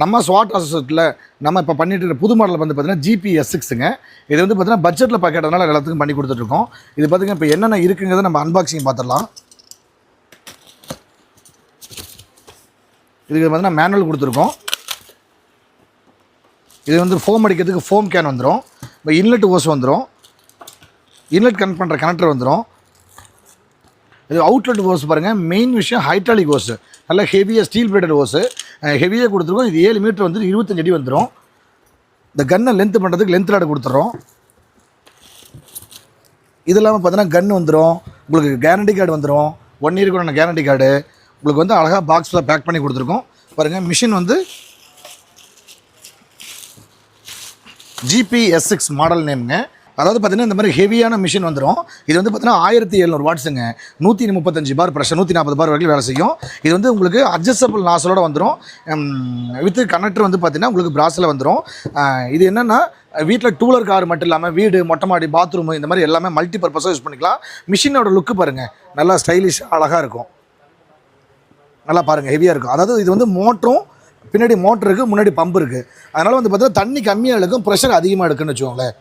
நம்ம ஸ்வாட் அசோசியேட்டில் நம்ம இப்போ பண்ணிட்டு இருக்கிற புது மாடல் வந்து பார்த்தீங்கன்னா GP-S6ங்க. இது வந்து பார்த்தீங்கன்னா பட்ஜெட்டில் பார்க்கறதுனால எல்லாத்துக்கும் பண்ணி கொடுத்துட்ருக்கோம். இது பார்த்திங்கன்னா இப்போ என்னென்ன இருக்குங்கிறத நம்ம அன்பாக்சிங் பார்த்துடலாம். இதுக்கு பார்த்தீங்கன்னா மேனுவல் கொடுத்துருக்கோம். இது வந்து ஃபோம் அடிக்கிறதுக்கு ஃபோம் கேன் வந்துடும். இப்போ இன்லெட் ஓஸ் வந்துடும். இன்லெட் கனெக்ட் பண்ணுற கனெக்டர் வந்துடும். இது அவுட்லெட் ஓஸ் பாருங்கள். மெயின் விஷயம் ஹைட்ராலிக் ஓஸு, நல்லா ஹெவியாக ஸ்டீல் பிளேட்டட் ஓஸு ஹெவியாக கொடுத்துருக்கோம். இது 7 மீட்டர் வந்து 25 அடி வந்துடும். இந்த கன்னை லென்த் பண்ணுறதுக்கு லென்த் ராடு கொடுத்துட்றோம். இது இல்லாமல் பார்த்தீங்கன்னா கன் வந்துடும். உங்களுக்கு கேரண்டி கார்டு வந்துடும். 1 இயருக்கான கேரண்டி கார்டு உங்களுக்கு வந்து அழகாக பாக்ஸில் பேக் பண்ணி கொடுத்துருக்கோம். பாருங்கள், மிஷின் வந்து GP-S6 மாடல் நேமுங்க. அதாவது பார்த்தீங்கன்னா இந்த மாதிரி ஹெவியான மிஷின் வந்துடும். இது வந்து பார்த்தீங்கன்னா 1700 வாட்ஸுங்க. 135 பார் ப்ரெஷர், 140 பார் வரைக்கும் வேலை செய்யும். இது வந்து உங்களுக்கு அட்ஜஸ்டபிள் நாசலோட வந்துடும். வித் கனெக்டர் வந்து பார்த்தீங்கன்னா உங்களுக்கு பிராஸில் வந்துடும். இது என்னென்னா வீட்டில் டூலர் கார் மட்டும் இல்லாமல் வீடு, மொட்டை மாடி, பாத்ரூமு இந்த மாதிரி எல்லாமே மல்டி பர்பஸாக யூஸ் பண்ணிக்கலாம். மிஷினோட லுக்கு பாருங்கள், நல்லா ஸ்டைலிஷ் அழகாக இருக்கும். நல்லா பாருங்கள், ஹெவியாக இருக்கும். அதாவது இது வந்து மோட்டரும் பின்னாடி மோட்டர் இருக்குது, முன்னாடி பம்பு இருக்குது. அதனால் வந்து பார்த்தீங்கன்னா தண்ணி கம்மியாக எடுக்கும், ப்ரெஷர் அதிகமாக எடுக்குன்னு வச்சுக்கோங்களேன்.